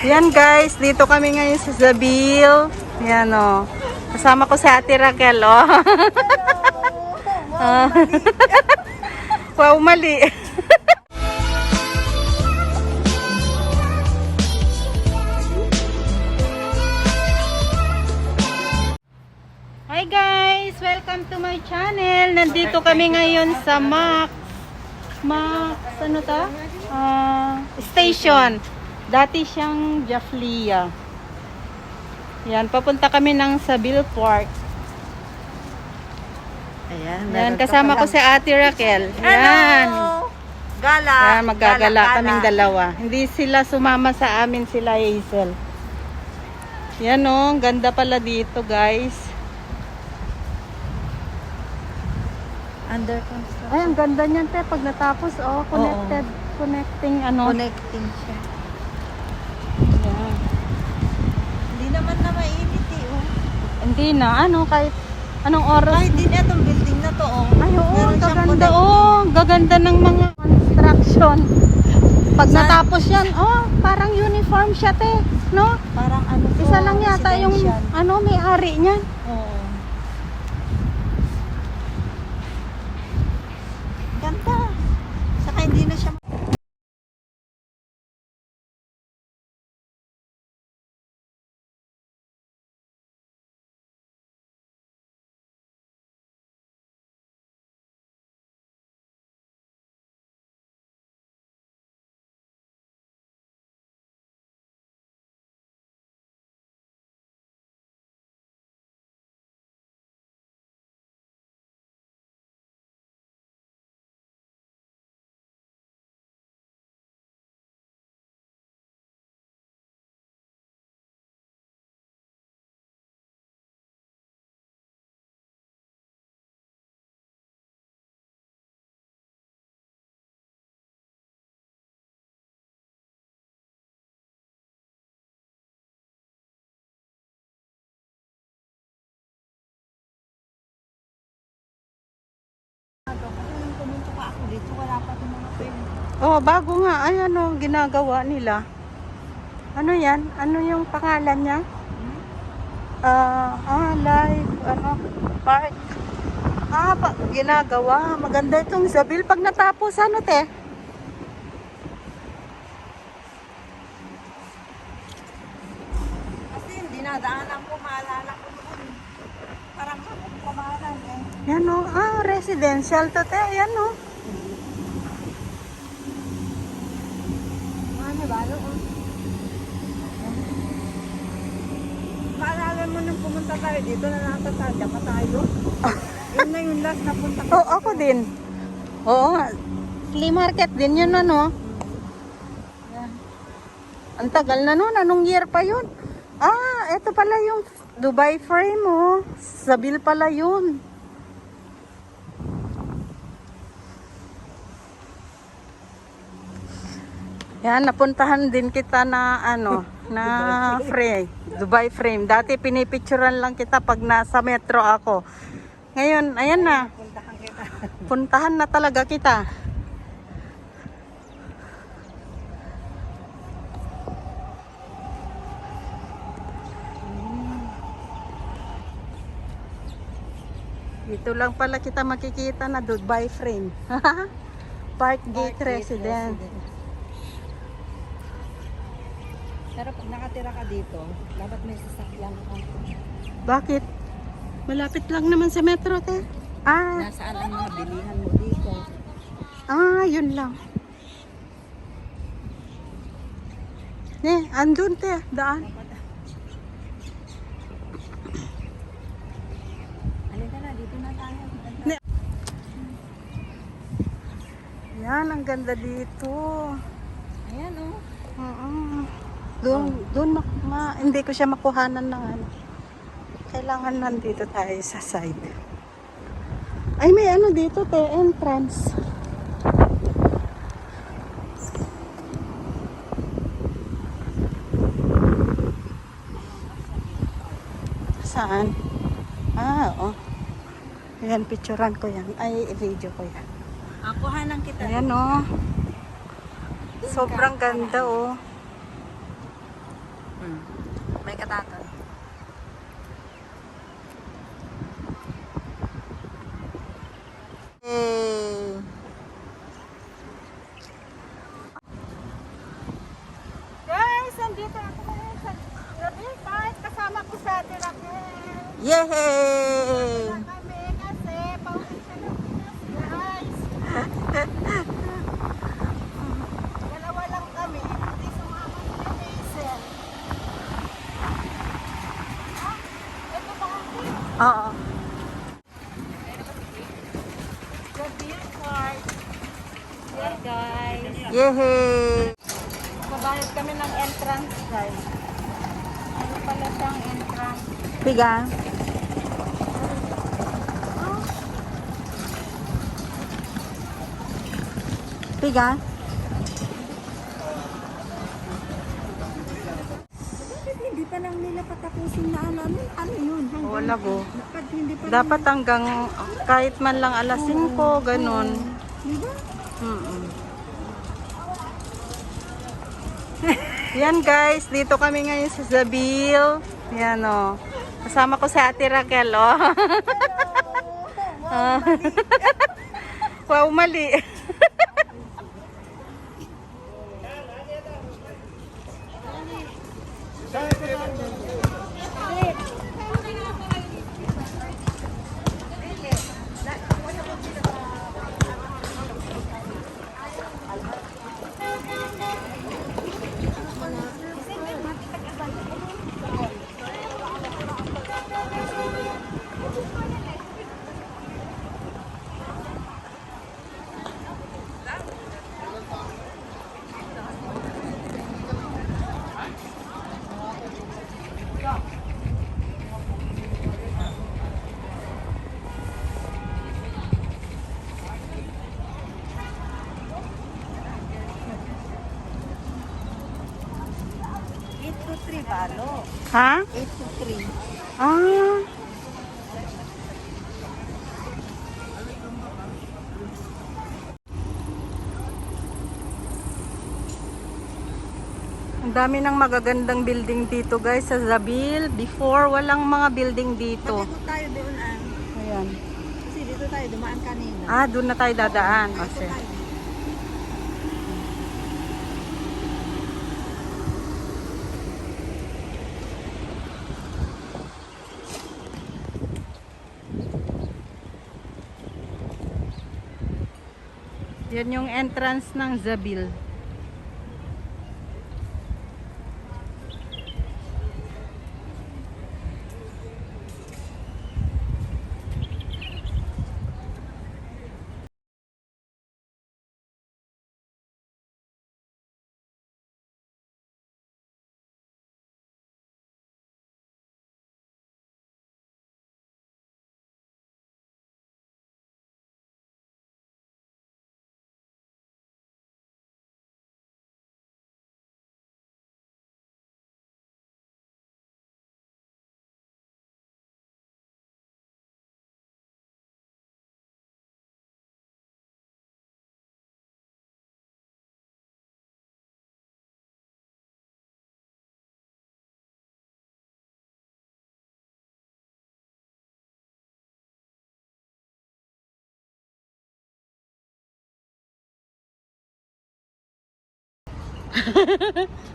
Yan guys, dito kami ngayon sa Zabil. Yan o. Kasama ko si Ate Raquel o. Wow, mali. Hi guys! Welcome to my channel. Nandito kami ngayon sa Max, ano to? Station. Dati siyang Jaflia. Yan, papunta kami ng Zabil Park. Ayan, kasama ko si Ate Raquel. Yan. Gala. Yan, magagala kaming dalawa. Hindi sila sumama sa amin, sila Hazel. Yan o, ganda pala dito guys. Under construction. Ay, ang ganda niyan te. Pag natapos, connecting ano. Connecting siya. Yan. Hindi naman na mainit eh. Oh. Hindi na, kahit anong oras. Kahit din itong building na to. Oh. Ay, oo, Meron siyang gaganda. connecting. Gaganda ng mga construction. Pag natapos yan, parang uniform siya te. No? Parang ano to, Isa lang yata yung, residential. may-ari niyan. Oo. Ganda. Saka hindi na siya pumunta pa ako dito. Wala pa itong mga pwede. Oh, bago nga. Ay, ginagawa nila. Ano yan? Ano yung pangalan niya? Live, park. Ginagawa. Maganda itong Zabil. Pag natapos, te? Kasi hindi nadaanan ko, maalala ko noon. Parang kamalan eh. Yan residential to, te. Yan Ano ba? Maalala mo nung pumunta tayo dito na nakatatanda pa tayo? Yun na yung last na punta ko. ako din. Oo nga. Flea market din yun, Yan. Ang tagal na nun. Anong year pa yun? Ito pala yung Dubai frame, Zabil pala yun. Yan, napuntahan din kita na na frame, Dubai frame. Dati pinipicturan lang kita pag nasa metro ako. Ngayon, ayan na. Puntahan kita. Puntahan na talaga kita. Dito lang pala kita makikita na Dubai frame. Park Gate Residence. Pero pag nakatira ka dito, dapat may sasakyan ka. Bakit? Malapit lang naman sa metro, te. Nasaan ang mga bilihan mo dito? Yun lang. Andun, te. Daan. Halika na, dito na tayo. Yan, ang ganda dito. Ayan Doon hindi ko siya makuhanan ng Kailangan nandito tayo sa side. Ay, may dito, te. Entrance. Saan? Oo. Ayan, picturean ko yan. Ay, video ko yan. Kuhanan kita. Ayan, Sobrang ganda, May kataton. Hey. Guys, nandito ako ngayon sa gabi. Kahit kasama ko sa Ate Raquel. Yay! Kami kasi pauwi siya ng Pinas, guys. Dalawa lang kami. Hindi sumama ni Hazel. Ito ba ako? Oo. The beer card. Yes, guys. Yay! Mabayad kami ng entrance, guys. Ano pala siyang entrance? Piga. Piga. Bakit hindi pa lang nila patapusin na namin? Ano yun? Wala po. Bakit hindi pa Dapat hanggang kahit man lang alas 5, ganun. Diba? Yan guys, dito kami ngayon sa Zabil. Yan o. Kasama ko sa Ate Raquel o. Wow, mali. Balo. Ha? 8 to 3. Ah. Ang dami ng magagandang building dito guys sa Zabil. Before, walang mga building dito. Pag-ikot tayo doon Ayan. Kasi dito tayo dumaan kanina. Ah, doon na tayo dadaan. Kasi. Yan yung entrance ng Zabil.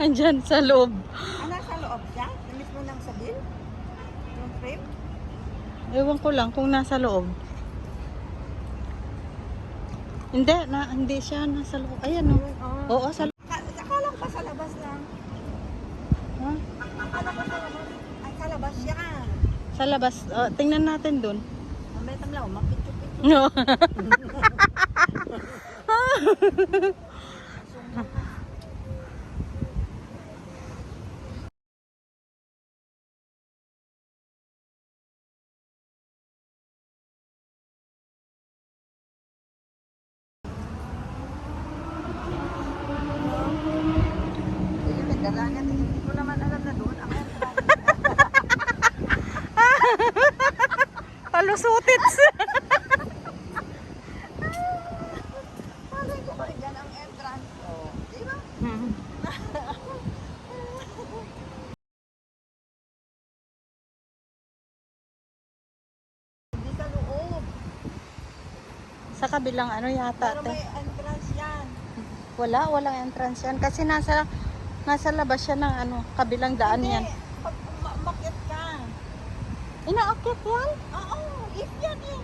Andyan sa loob. Nasa loob siya? Na mismo ng sabil? Yung frame? Ewan ko lang kung nasa loob. Hindi siya nasa loob. Ayan o. Oo, sa loob. Akala ko pa sa labas lang. Ha? Akala ko sa labas. Ay, sa labas siya. Sa labas. Tingnan natin dun. Mamaya tam lang, makit-chupit. No. Nagdalangan, hindi ko naman alam na doon. Ako, Palusutits. Sa kabilang ano yata, Pero te. may entrance yan. Walang entrance yan. Kasi nasa labas siya ng ano, kabilang daan yan. Pag umakyat ka. Inaakyat yan? Oo, if yan eh.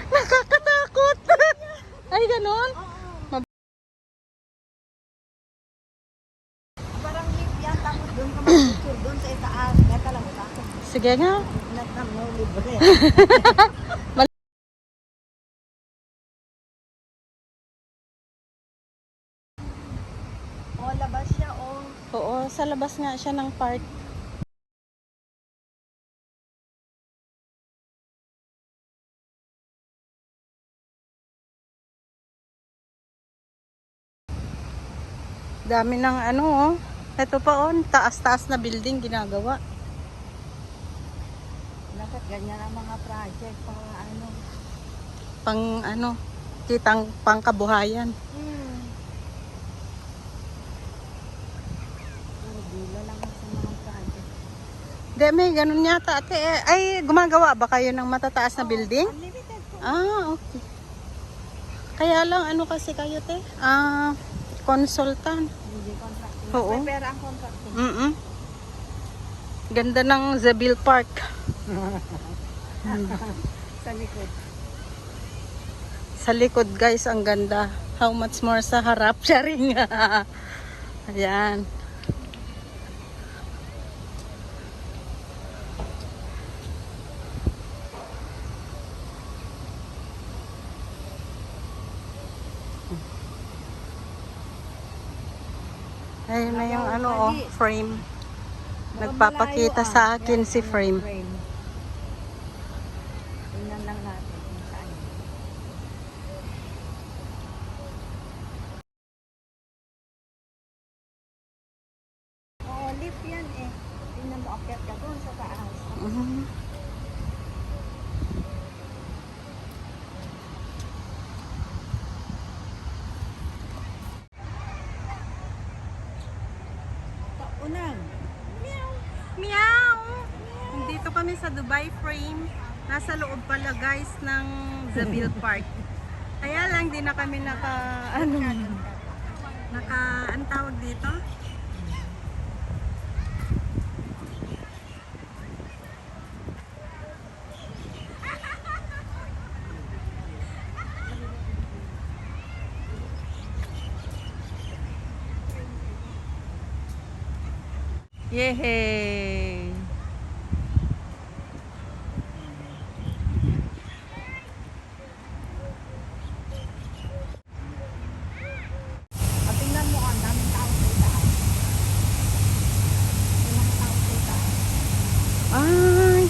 Nakakatakot! Ay, ganun? Oo. Parang if yan, tapos doon ka mag-picture doon sa itaas. Neta lang sa akin. Sige nga. Neta mo, libre. O, labas siya, o. Oo, sa labas nga siya ng park. Dami ng ano oh. Ito pa oh, taas-taas na building ginagawa. Dapat ganyan ang mga project, mga ano. Pang ano, kitang pangkabuhayan. Puro gila lang sa mga project. Hindi, may ganun yata ate. Ay, gumagawa ba kayo ng matataas na building? Unlimited po. Ah, okay. Kaya lang ano kasi kayo te? Consultant. Hindi contract. Oo. May pera ang contract. Mm. Ganda ng Zabil Park. Sa likod. Sa likod guys, ang ganda. How much more sa harap siya rin. Ayan. Ayun na yung ano oh, frame. Nagpapakita sa akin si frame. Tingnan lang natin kung saan. Oo, lift yan eh. Tingnan mo, akyat ka doon sa taas. Mhm. Unang. Meow! Dito kami sa Dubai Frame. Nasa loob pala guys ng Zabil Park. Kaya lang di na kami ang tawag dito? Yehey! At tingnan mo, ang daming tao sa itaas. May mga tao sa itaas. Ay!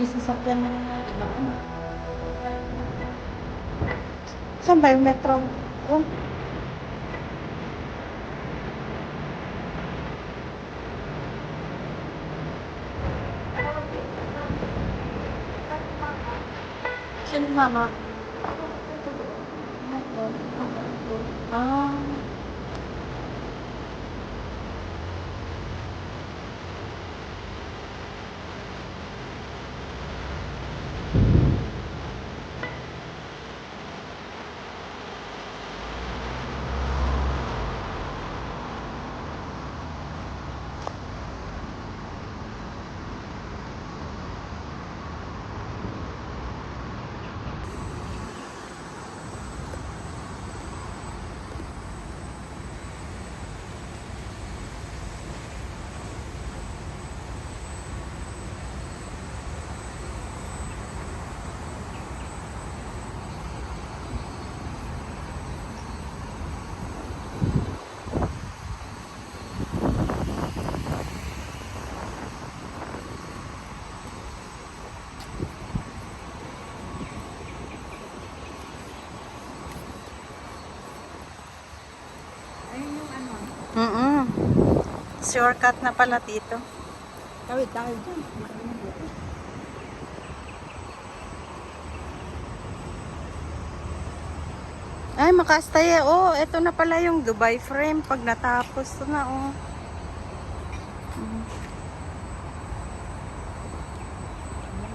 May sasakyan na iba. Saan ba yung metro? Oh. Saan mama? Ah. Ayun yung ano. Shortcut na pala dito. Tawid dyan. Ay, Makastay. Oh, ito na pala yung Dubai frame pag natapos. Ito na, oh.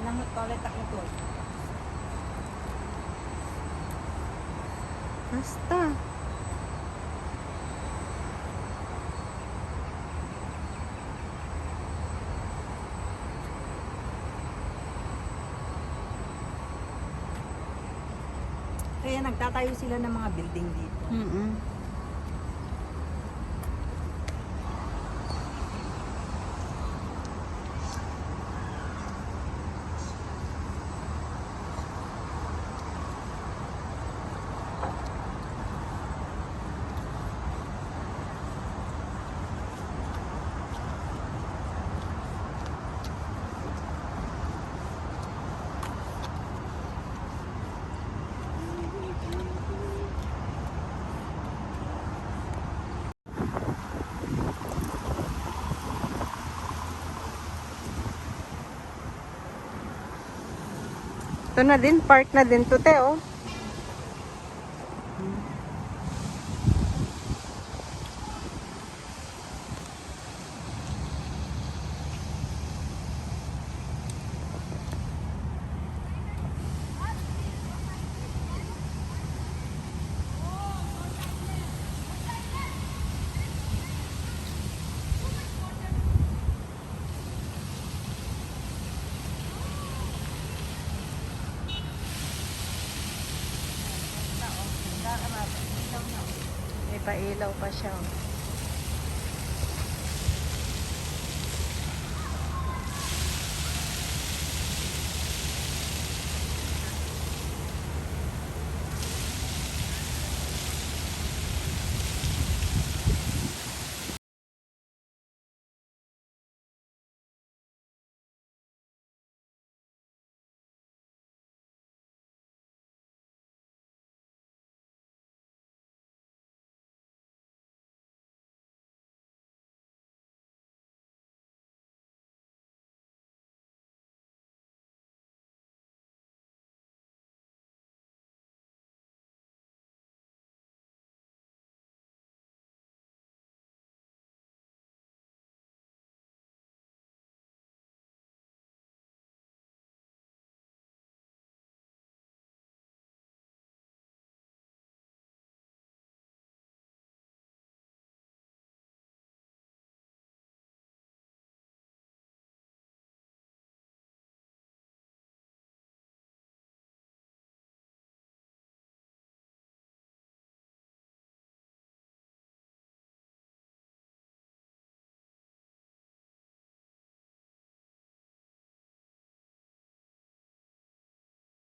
Nangot pa ulit ako to. Basta. Kaya nagtatayo sila ng mga building dito. Ito na din, park na din to, te, oh. May pailaw pa siya, oh.